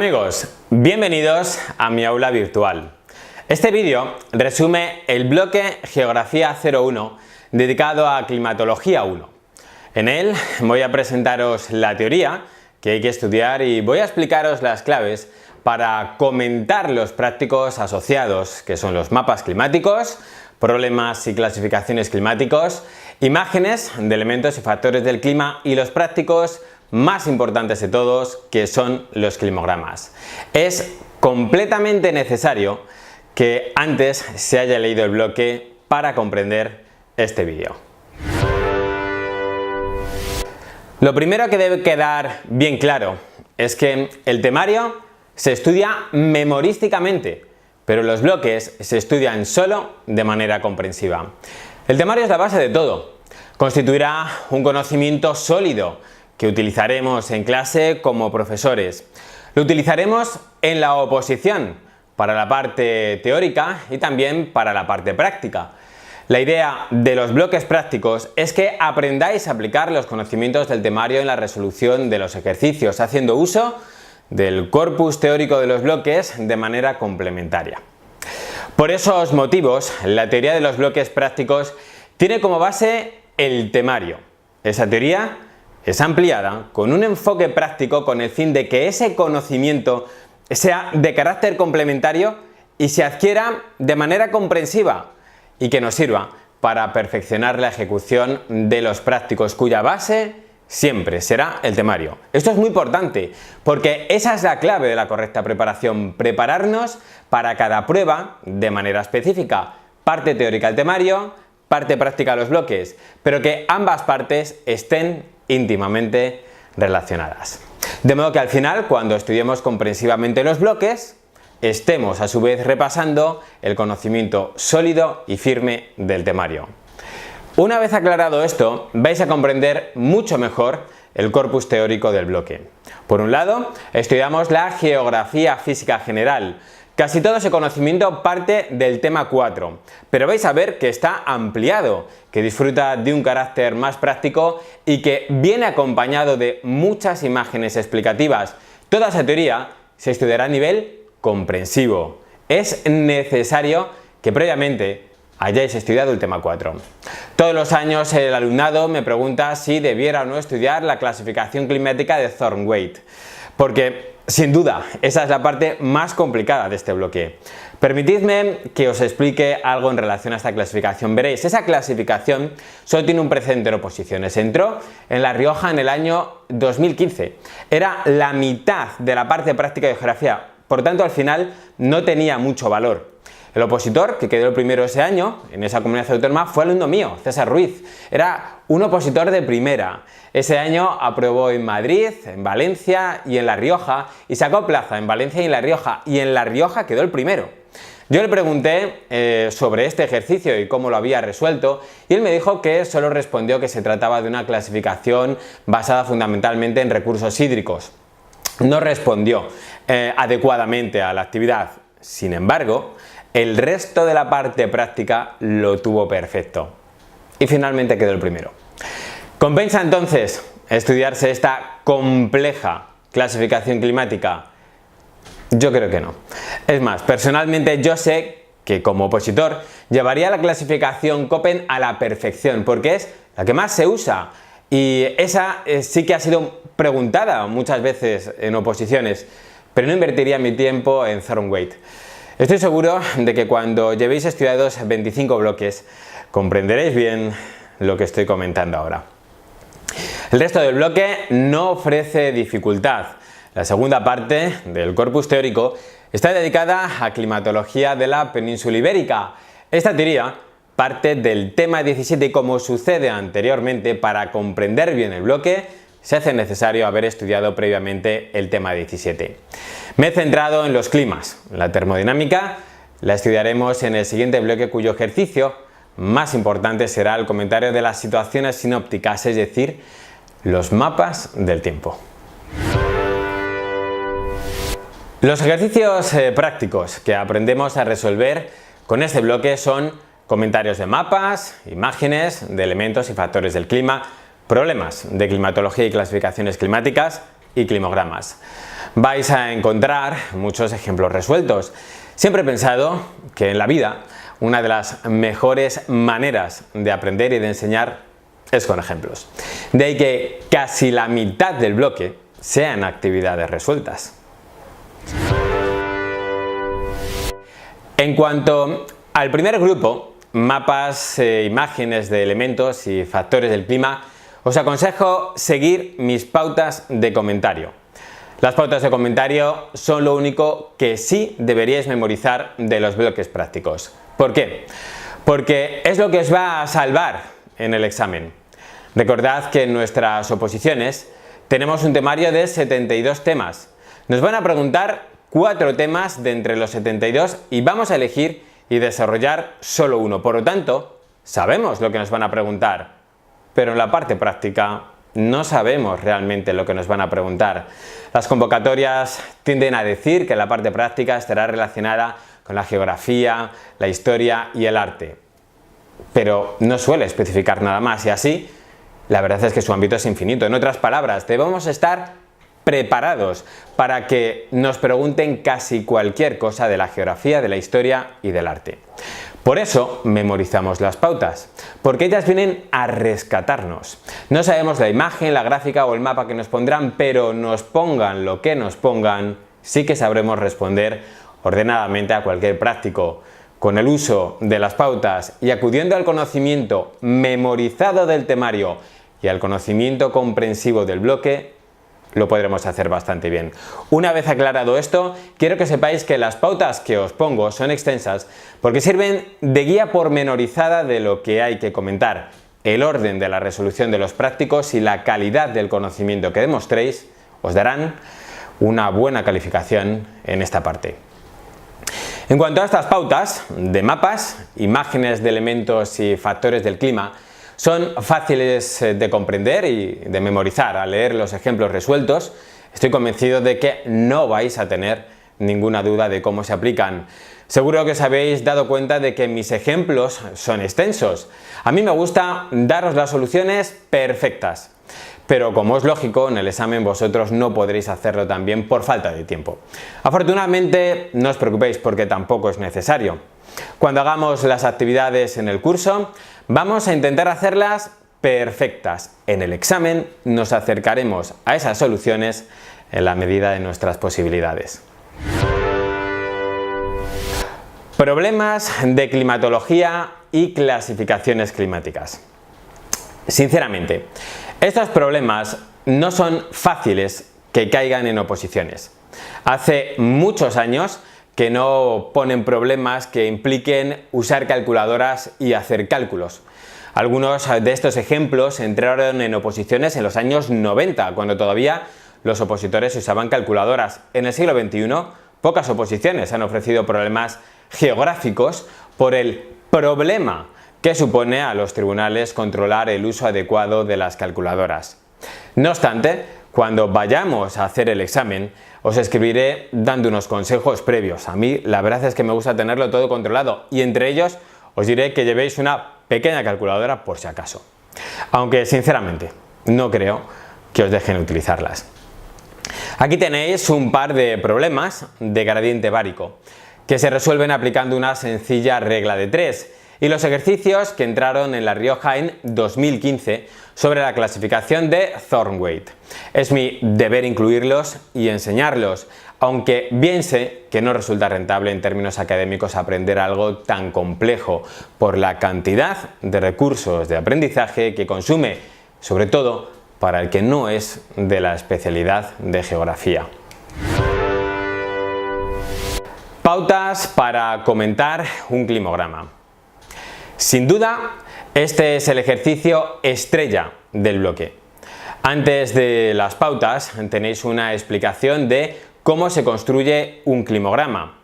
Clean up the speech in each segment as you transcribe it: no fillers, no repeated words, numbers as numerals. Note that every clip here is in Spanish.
amigos, bienvenidos a mi aula virtual. Este vídeo resume el bloque Geografía 01 dedicado a Climatología 1. En él voy a presentaros la teoría que hay que estudiar y voy a explicaros las claves para comentar los prácticos asociados, que son los mapas climáticos, problemas y clasificaciones climáticos, imágenes de elementos y factores del clima y los prácticos más importantes de todos, que son los climogramas. Es completamente necesario que antes se haya leído el bloque para comprender este vídeo. Lo primero que debe quedar bien claro es que el temario se estudia memorísticamente, pero los bloques se estudian solo de manera comprensiva. El temario es la base de todo. Constituirá un conocimiento sólido que utilizaremos en clase como profesores. Lo utilizaremos en la oposición para la parte teórica y también para la parte práctica. La idea de los bloques prácticos es que aprendáis a aplicar los conocimientos del temario en la resolución de los ejercicios, haciendo uso del corpus teórico de los bloques de manera complementaria. Por esos motivos, la teoría de los bloques prácticos tiene como base el temario. Esa teoría es ampliada con un enfoque práctico con el fin de que ese conocimiento sea de carácter complementario y se adquiera de manera comprensiva y que nos sirva para perfeccionar la ejecución de los prácticos cuya base siempre será el temario. Esto es muy importante porque esa es la clave de la correcta preparación, prepararnos para cada prueba de manera específica, parte teórica el temario, parte práctica los bloques, pero que ambas partes estén íntimamente relacionadas. De modo que al final, cuando estudiemos comprensivamente los bloques, estemos a su vez repasando el conocimiento sólido y firme del temario. Una vez aclarado esto, vais a comprender mucho mejor el corpus teórico del bloque. Por un lado, estudiamos la geografía física general. Casi todo ese conocimiento parte del tema 4, pero vais a ver que está ampliado, que disfruta de un carácter más práctico y que viene acompañado de muchas imágenes explicativas. Toda esa teoría se estudiará a nivel comprensivo. Es necesario que previamente hayáis estudiado el tema 4. Todos los años el alumnado me pregunta si debiera o no estudiar la clasificación climática de Thorne-Waite, porque sin duda esa es la parte más complicada de este bloque. Permitidme que os explique algo en relación a esta clasificación. Veréis, esa clasificación solo tiene un precedente en oposiciones. Entró en La Rioja en el año 2015. Era la mitad de la parte práctica de geografía, por tanto al final no tenía mucho valor. El opositor que quedó el primero ese año en esa comunidad autónoma fue alumno mío, César Ruiz. Era un opositor de primera. Ese año aprobó en Madrid, en Valencia y en La Rioja y sacó plaza en Valencia y en La Rioja, y en La Rioja quedó el primero. Yo le pregunté sobre este ejercicio y cómo lo había resuelto y él me dijo que solo respondió que se trataba de una clasificación basada fundamentalmente en recursos hídricos. No respondió adecuadamente a la actividad. Sin embargo, el resto de la parte práctica lo tuvo perfecto y finalmente quedó el primero. ¿Compensa entonces estudiarse esta compleja clasificación climática? Yo creo que no. Es más, personalmente yo sé que como opositor llevaría la clasificación Köppen a la perfección porque es la que más se usa y esa sí que ha sido preguntada muchas veces en oposiciones, pero no invertiría mi tiempo en Thorne-Waite. Estoy seguro de que cuando llevéis estudiados 25 bloques comprenderéis bien lo que estoy comentando ahora. El resto del bloque no ofrece dificultad. La segunda parte del corpus teórico está dedicada a climatología de la península ibérica. Esta teoría parte del tema 17 y como sucede anteriormente, para comprender bien el bloque se hace necesario haber estudiado previamente el tema 17. Me he centrado en los climas. La termodinámica la estudiaremos en el siguiente bloque, cuyo ejercicio más importante será el comentario de las situaciones sinópticas, es decir, los mapas del tiempo. Los ejercicios prácticos que aprendemos a resolver con este bloque son comentarios de mapas, imágenes de elementos y factores del clima, problemas de climatología y clasificaciones climáticas y climogramas. vais a encontrar muchos ejemplos resueltos. Siempre he pensado que en la vida una de las mejores maneras de aprender y de enseñar es con ejemplos. De ahí que casi la mitad del bloque sean actividades resueltas. En cuanto al primer grupo, mapas, imágenes de elementos y factores del clima, os aconsejo seguir mis pautas de comentario. Las pautas de comentario son lo único que sí deberíais memorizar de los bloques prácticos. ¿Por qué? Porque es lo que os va a salvar en el examen. Recordad que en nuestras oposiciones tenemos un temario de 72 temas. Nos van a preguntar 4 temas de entre los 72 y vamos a elegir y desarrollar solo uno. Por lo tanto, sabemos lo que nos van a preguntar, pero en la parte práctica no sabemos realmente lo que nos van a preguntar. Las convocatorias tienden a decir que la parte práctica estará relacionada con la geografía, la historia y el arte, pero no suele especificar nada más y así la verdad es que su ámbito es infinito. En otras palabras, debemos estar preparados para que nos pregunten casi cualquier cosa de la geografía, de la historia y del arte. Por eso memorizamos las pautas, porque ellas vienen a rescatarnos. No sabemos la imagen, la gráfica o el mapa que nos pondrán, pero nos pongan lo que nos pongan, sí que sabremos responder ordenadamente a cualquier práctico. Con el uso de las pautas y acudiendo al conocimiento memorizado del temario y al conocimiento comprensivo del bloque, lo podremos hacer bastante bien. Una vez aclarado esto, quiero que sepáis que las pautas que os pongo son extensas porque sirven de guía pormenorizada de lo que hay que comentar. El orden de la resolución de los prácticos y la calidad del conocimiento que demostréis os darán una buena calificación en esta parte. En cuanto a estas pautas de mapas, imágenes de elementos y factores del clima, son fáciles de comprender y de memorizar. Al leer los ejemplos resueltos, estoy convencido de que no vais a tener ninguna duda de cómo se aplican. Seguro que os habéis dado cuenta de que mis ejemplos son extensos. A mí me gusta daros las soluciones perfectas, pero como es lógico, en el examen vosotros no podréis hacerlo también por falta de tiempo. Afortunadamente, no os preocupéis porque tampoco es necesario. Cuando hagamos las actividades en el curso, vamos a intentar hacerlas perfectas. En el examen nos acercaremos a esas soluciones en la medida de nuestras posibilidades. Problemas de climatología y clasificaciones climáticas. Sinceramente, estos problemas no son fáciles que caigan en oposiciones. Hace muchos años que no ponen problemas que impliquen usar calculadoras y hacer cálculos. Algunos de estos ejemplos entraron en oposiciones en los años 90, cuando todavía los opositores usaban calculadoras. En el siglo XXI, pocas oposiciones han ofrecido problemas geográficos por el problema que supone a los tribunales controlar el uso adecuado de las calculadoras. No obstante, cuando vayamos a hacer el examen, os escribiré dando unos consejos previos. A mí la verdad es que me gusta tenerlo todo controlado y entre ellos os diré que llevéis una pequeña calculadora por si acaso. Aunque sinceramente no creo que os dejen utilizarlas. Aquí tenéis un par de problemas de gradiente bárico que se resuelven aplicando una sencilla regla de 3 y los ejercicios que entraron en La Rioja en 2015 sobre la clasificación de Thornweight. Es mi deber incluirlos y enseñarlos, aunque bien sé que no resulta rentable en términos académicos aprender algo tan complejo por la cantidad de recursos de aprendizaje que consume, sobre todo para el que no es de la especialidad de geografía. Pautas para comentar un climograma. Sin duda, este es el ejercicio estrella del bloque. Antes de las pautas tenéis una explicación de cómo se construye un climograma.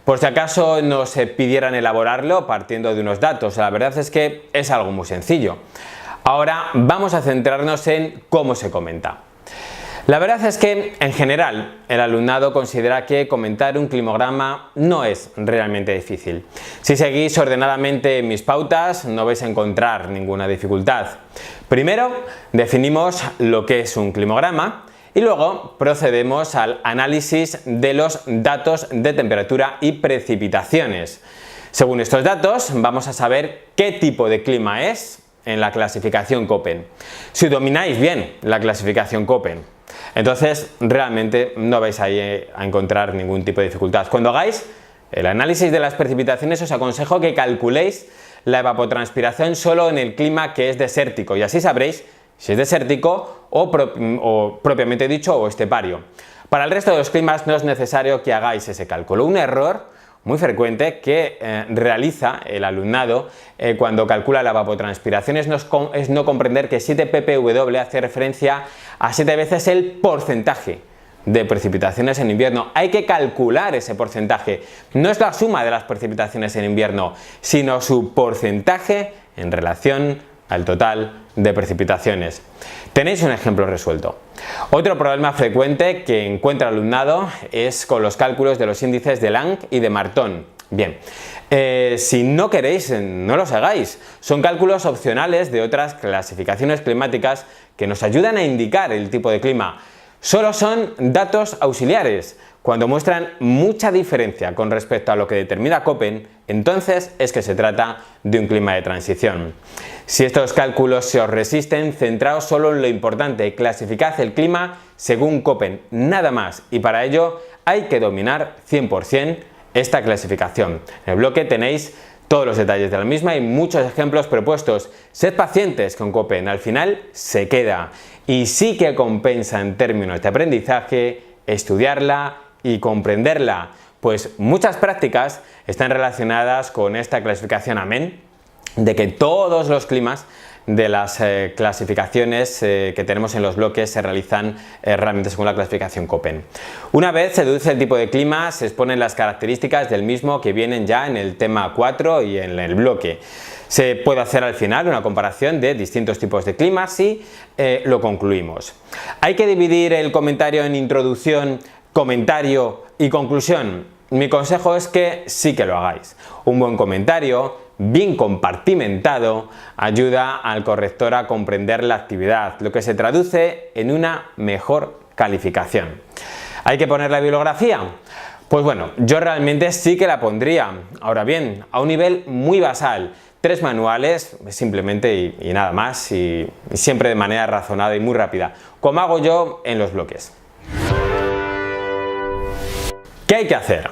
Por si acaso nos pidieran elaborarlo partiendo de unos datos, la verdad es que es algo muy sencillo. Ahora vamos a centrarnos en cómo se comenta. La verdad es que, en general, el alumnado considera que comentar un climograma no es realmente difícil. Si seguís ordenadamente mis pautas, no vais a encontrar ninguna dificultad. Primero, definimos lo que es un climograma Y luego procedemos al análisis de los datos de temperatura y precipitaciones. Según estos datos, vamos a saber qué tipo de clima es en la clasificación Köppen. Si domináis bien la clasificación Köppen, entonces realmente no vais a encontrar ningún tipo de dificultad. Cuando hagáis el análisis de las precipitaciones, os aconsejo que calculéis la evapotranspiración solo en el clima que es desértico, y así sabréis si es desértico o propiamente dicho o estepario. Para el resto de los climas no es necesario que hagáis ese cálculo. Un error muy frecuente que realiza el alumnado cuando calcula la evapotranspiración es no comprender que 7 ppw hace referencia a 7 veces el porcentaje de precipitaciones en invierno. Hay que calcular ese porcentaje. No es la suma de las precipitaciones en invierno, sino su porcentaje en relación al total de precipitaciones. Tenéis un ejemplo resuelto. Otro problema frecuente que encuentra el alumnado es con los cálculos de los índices de Lang y de Martón. Bien, si no queréis, no los hagáis. Son cálculos opcionales de otras clasificaciones climáticas que nos ayudan a indicar el tipo de clima. Solo son datos auxiliares. Cuando muestran mucha diferencia con respecto a lo que determina Köppen, entonces es que se trata de un clima de transición. Si estos cálculos se os resisten, centraos solo en lo importante, clasificad el clima según Köppen, nada más, y para ello hay que dominar 100% esta clasificación. En el bloque tenéis todos los detalles de la misma y muchos ejemplos propuestos. Sed pacientes con Köppen, al final se queda, y sí que compensa en términos de aprendizaje estudiarla y comprenderla, pues muchas prácticas están relacionadas con esta clasificación, amén de que todos los climas de las clasificaciones que tenemos en los bloques se realizan realmente según la clasificación Köppen. Una vez se deduce el tipo de clima, se exponen las características del mismo que vienen ya en el tema 4 y en el bloque. Se puede hacer al final una comparación de distintos tipos de climas y lo concluimos. Hay que dividir el comentario en introducción, comentario y conclusión. Mi consejo es que sí que lo hagáis. Un buen comentario, bien compartimentado, ayuda al corrector a comprender la actividad, lo que se traduce en una mejor calificación. ¿Hay que poner la bibliografía? Pues bueno, yo realmente sí que la pondría. Ahora bien, a un nivel muy basal. 3 manuales simplemente y nada más, y siempre de manera razonada y muy rápida, como hago yo en los bloques. ¿Qué hay que hacer?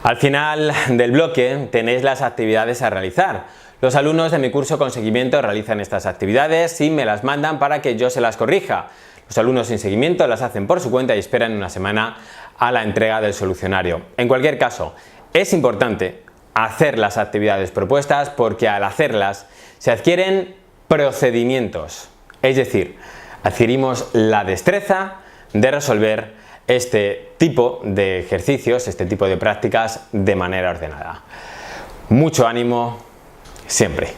Al final del bloque tenéis las actividades a realizar. Los alumnos de mi curso con seguimiento realizan estas actividades y me las mandan para que yo se las corrija. Los alumnos sin seguimiento las hacen por su cuenta y esperan una semana a la entrega del solucionario. En cualquier caso, es importante hacer las actividades propuestas porque al hacerlas se adquieren procedimientos, es decir, adquirimos la destreza de resolver este tipo de ejercicios, este tipo de prácticas de manera ordenada. Mucho ánimo siempre.